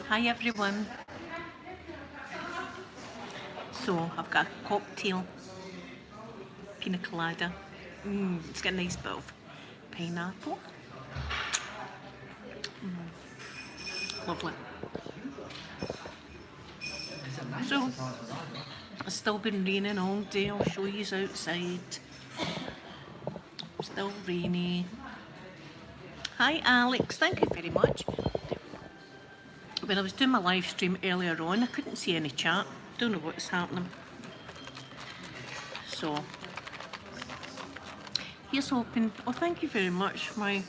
Hi everyone. So I've got a cocktail, pina colada. It's got a nice bit of pineapple. Lovely. So it's still been raining all day. I'll show you outside. Still rainy. Hi Alex, thank you very much. When I was doing my live stream earlier on, I couldn't see any chat. Don't know what's happening. So here's hoping. Oh, thank you very much, my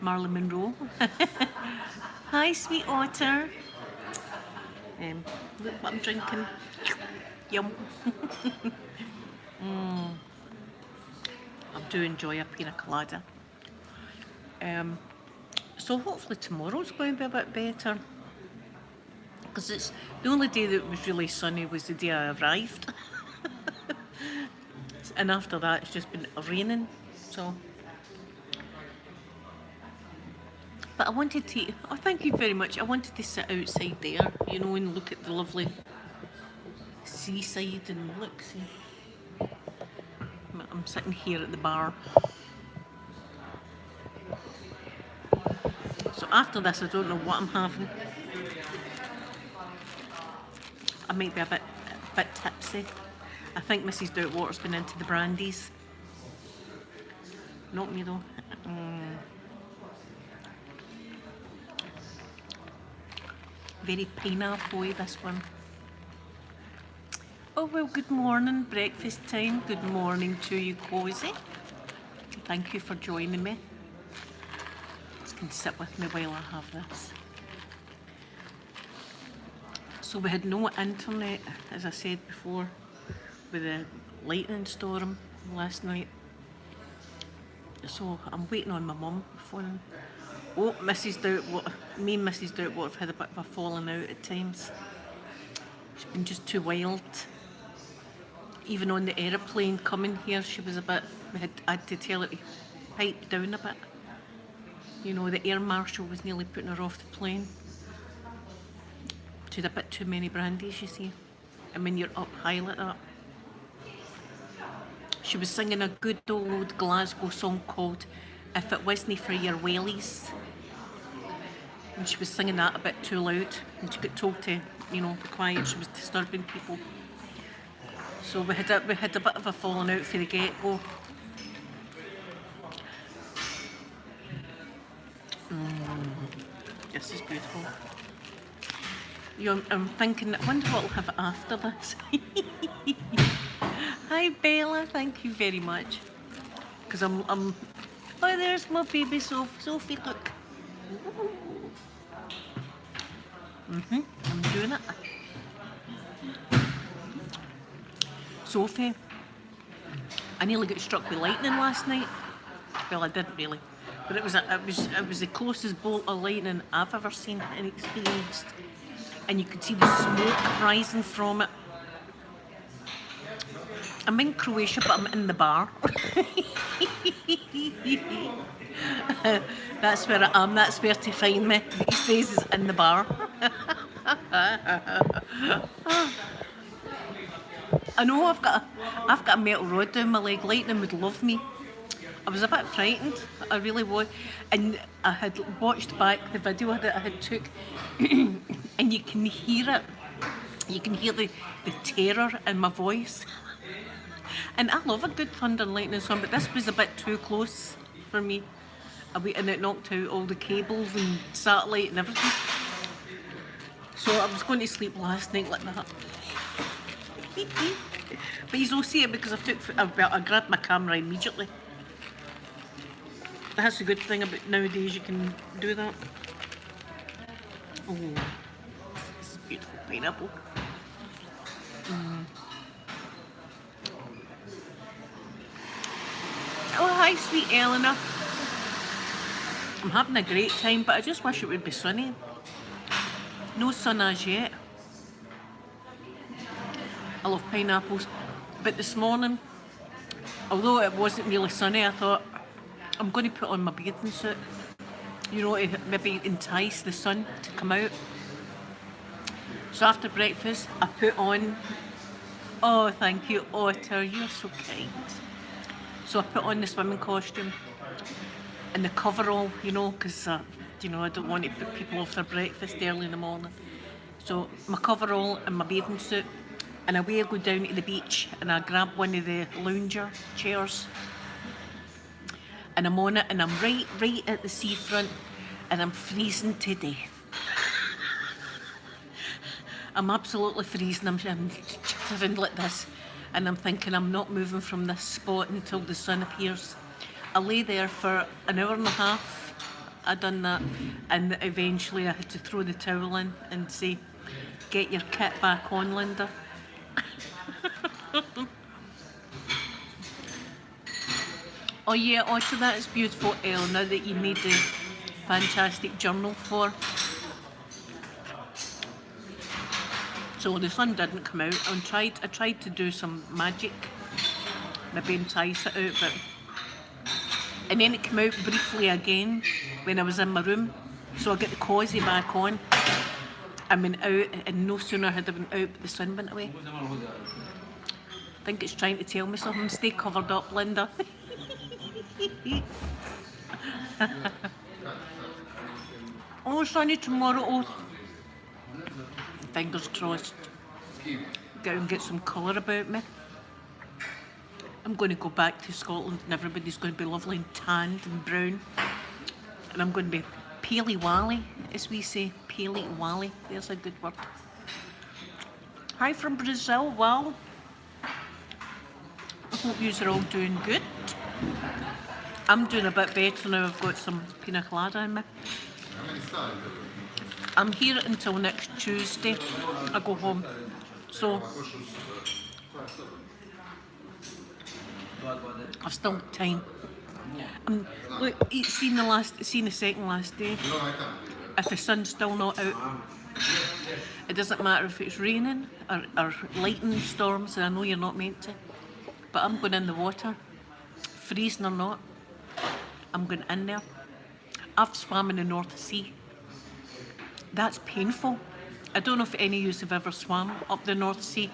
Marlon Monroe. Hi, sweet otter. Look what I'm drinking. Yum. I do enjoy a pina colada. So hopefully tomorrow's going to be a bit better. Because it's the only day that was really sunny was the day I arrived. And after that it's just been raining. So but I wanted to, oh thank you very much. I wanted to sit outside there, you know, and look at the lovely seaside and look, see. I'm sitting here at the bar. So after this, I don't know what I'm having. I might be a bit tipsy. I think Mrs. Doubtwater's been into the brandies. Not me though. Very pineapple-y, this one. Oh well, good morning, breakfast time. Good morning to you, Cozy. Thank you for joining me. Just can sit with me while I have this. So we had no internet, as I said before, with the lightning storm last night. So I'm waiting on my mum phoning. Oh, Mrs. Doubtwater, me and Mrs. Doubtwater have had a bit of a falling out at times. She's been just too wild. Even on the aeroplane coming here, she was a bit, I had to tell her to pipe down a bit. You know, the air marshal was nearly putting her off the plane. She had a bit too many brandies, you see. And when you're up high like that. She was singing a good old Glasgow song called If It Wasn't For Your Wellies. And she was singing that a bit too loud. And she got told to, you know, be quiet. She was disturbing people. So we had a bit of a falling out for the get-go. This is beautiful. I'm thinking, I wonder what I'll have after this. Hi Bella, thank you very much. Because I'm oh, there's my baby Sophie, look. I'm doing it. Sophie, I nearly got struck with lightning last night. Well, I didn't really, but it was the closest bolt of lightning I've ever seen and experienced. And you could see the smoke rising from it. I'm in Croatia, but I'm in the bar. That's where I am. That's where to find me these days, is in the bar. I know I've got a metal rod down my leg. Lightning would love me. I was a bit frightened. I really was, and I had watched back the video that I had took, and you can hear it. You can hear the terror in my voice. And I love a good thunder and lightning song, but this was a bit too close for me. And it knocked out all the cables and satellite and everything. So I was going to sleep last night like that. But you'll see it because I grabbed my camera immediately. That's the good thing about nowadays, you can do that. Oh, this is beautiful pineapple. Oh, hi, sweet Eleanor. I'm having a great time, but I just wish it would be sunny. No sun as yet. I love pineapples. But this morning, although it wasn't really sunny, I thought, I'm going to put on my bathing suit you know, to maybe entice the sun to come out. So after breakfast, I put on, oh, thank you, Otter, you're so kind. So I put on the swimming costume and the coverall, you know, because, you know, I don't want to put people off their breakfast early in the morning. So my coverall and my bathing suit, and away I go down to the beach and I grab one of the lounger chairs and I'm on it and I'm right at the seafront and I'm freezing to death. I'm absolutely freezing. I'm shivering like this and I'm thinking I'm not moving from this spot until the sun appears. I lay there for an hour and a half. I done that and eventually I had to throw the towel in and say, get your kit back on, Linda. Oh yeah, Otter, that is beautiful, Eleanor, that you made the fantastic journal for. So the sun didn't come out. I tried to do some magic, maybe entice it out, but and then it came out briefly again when I was in my room. So I got the cosy back on. I went out, and no sooner had I went out, but the sun went away. I think it's trying to tell me something. Stay covered up, Linda. Oh, sunny tomorrow. Oh, fingers crossed. Go and get some colour about me. I'm going to go back to Scotland and everybody's going to be lovely and tanned and brown. And I'm going to be peely wally, as we say. Peely wally. There's a good word. Hi from Brazil. Wow. I hope you are all doing good. I'm doing a bit better now. I've got some pina colada in me. I'm here until next Tuesday. I go home. So I've still got time. Look, seen the second last day. If the sun's still not out, it doesn't matter if it's raining or lightning storms, and I know you're not meant to. But I'm going in the water, freezing or not. I'm going in there. I've swam in the North Sea. That's painful. I don't know if any of you have ever swam up the North Sea.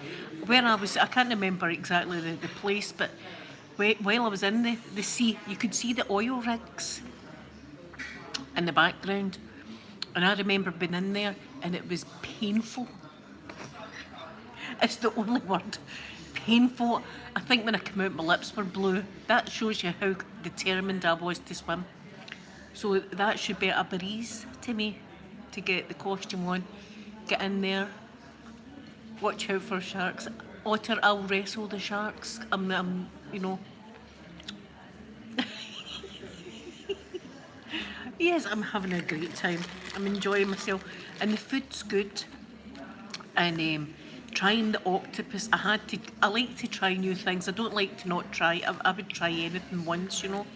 Where I was, I can't remember exactly the place, but while I was in the sea, you could see the oil rigs in the background. And I remember being in there and it was painful. It's the only word. Painful. I think when I came out, my lips were blue. That shows you how determined I was to swim. So that should be a breeze to me to get the costume on, get in there, watch out for sharks. Otter, I'll wrestle the sharks. I'm you know. Yes, I'm having a great time. I'm enjoying myself. And the food's good. And trying the octopus, I like to try new things. I don't like to not try. I would try anything once, you know.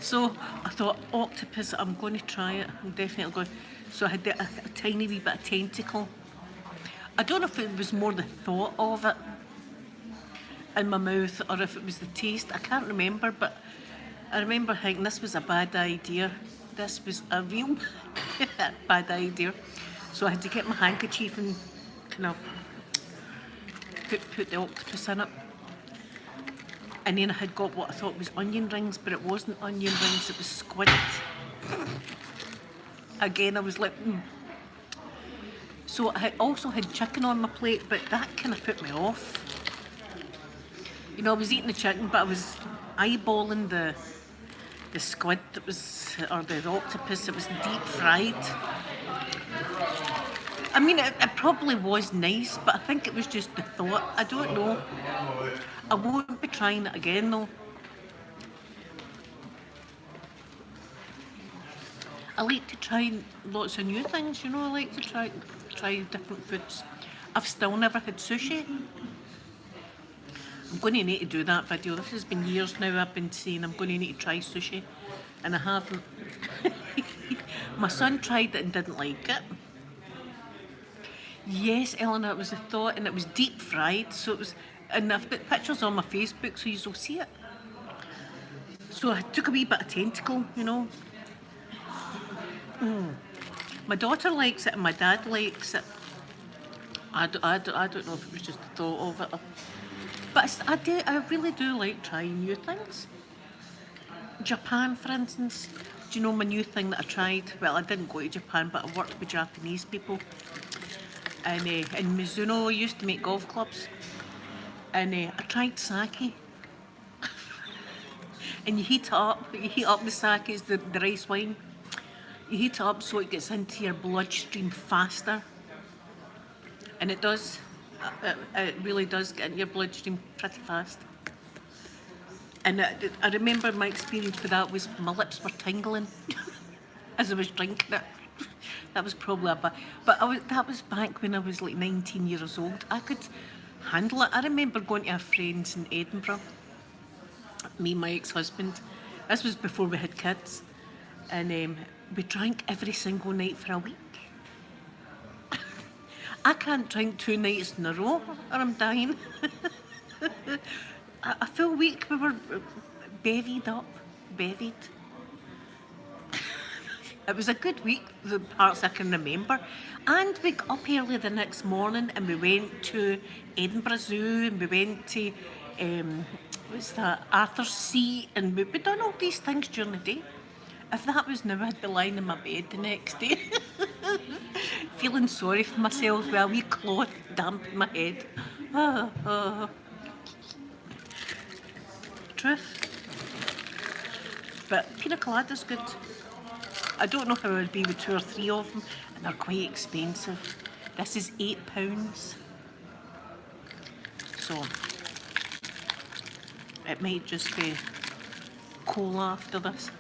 So I thought, octopus, I'm going to try it. I'm definitely going. So I had a tiny wee bit of tentacle. I don't know if it was more the thought of it in my mouth or if it was the taste. I can't remember, but I remember thinking this was a bad idea. This was a real bad idea. So I had to get my handkerchief and kind of put the octopus in it. And then I had got what I thought was onion rings, but it wasn't onion rings, it was squid. Again, I was like, So I also had chicken on my plate, but that kind of put me off. You know, I was eating the chicken, but I was eyeballing the squid that was, or the octopus that was deep fried. I mean, it probably was nice, but I think it was just the thought. I don't know. I won't be trying it again though. I like to try lots of new things, you know. I like to try different foods. I've still never had sushi. I'm going to need to do that video. This has been years now I've been saying I'm going to need to try sushi, and I haven't. My son tried it and didn't like it. Yes, Eleanor, it was a thought, and it was deep fried, so it was, and I've got pictures on my Facebook so you'll see it. So I took a wee bit of tentacle, you know. My daughter likes it and my dad likes it. I don't know if it was just the thought of it. But I really do like trying new things. Japan, for instance. Do you know my new thing that I tried? Well, I didn't go to Japan, but I worked with Japanese people. And in Mizuno, I used to make golf clubs. And I tried sake. And you heat up the sake, is the rice wine. You heat it up so it gets into your bloodstream faster. And it does. It really does get in your bloodstream pretty fast. And I remember my experience with that was my lips were tingling as I was drinking it. That was probably a bit, but that was back when I was like 19 years old. I could handle it. I remember going to a friend's in Edinburgh, me and my ex-husband. This was before we had kids. And we drank every single night for a week. I can't drink 2 nights in a row or I'm dying. A full week we were bevied. It was a good week, the parts I can remember. And we got up early the next morning and we went to Edinburgh Zoo and we went to, what's that, Arthur's Seat, and we done all these things during the day. If that was now, I'd be lying in my bed the next day, feeling sorry for myself with a wee cloth damp in my head. Truth. But pina colada's good. I don't know how I'd be with 2 or 3 of them, and they're quite expensive. This is £8. So, it might just be cola after this.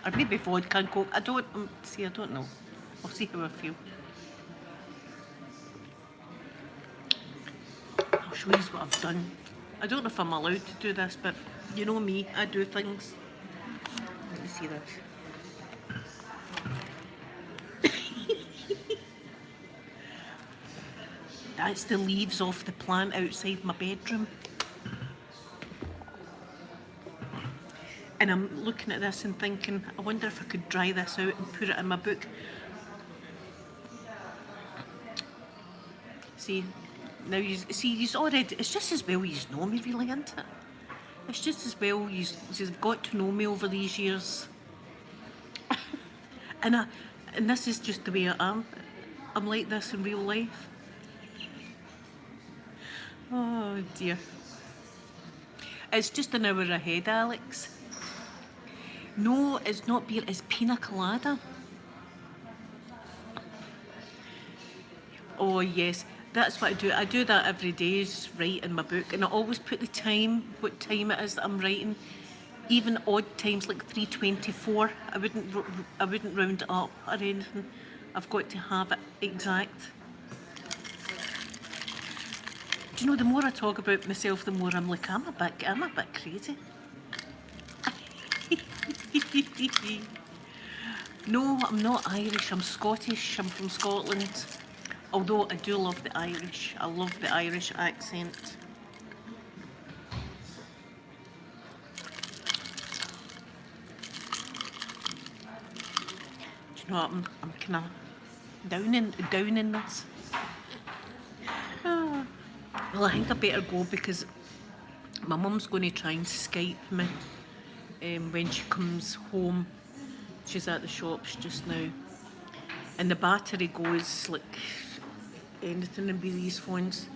Or maybe vodka and coke. I don't know. I'll see how I feel. I'll show you what I've done. I don't know if I'm allowed to do this, but you know me, I do things. Let me see this. That's the leaves off the plant outside my bedroom. And I'm looking at this and thinking, I wonder if I could dry this out and put it in my book. See, now you've already, it's just as well you know me really, isn't it? It's just as well you've got to know me over these years. and this is just the way I am. I'm like this in real life. Oh dear. It's just an hour ahead, Alex. No, it's not beer, it's pina colada. Oh yes, that's what I do. I do that every day, is write in my book, and I always put the time, what time it is that I'm writing. Even odd times like 3:24. I wouldn't round it up or anything. I've got to have it exact. Do you know, the more I talk about myself, the more I'm like, I'm a bit crazy. No, I'm not Irish, I'm Scottish, I'm from Scotland. Although I do love the Irish, I love the Irish accent. Do you know what, I'm kind of down in this. Well, I think I better go because my mum's going to try and Skype me when she comes home. She's at the shops just now. And the battery goes like anything in these phones.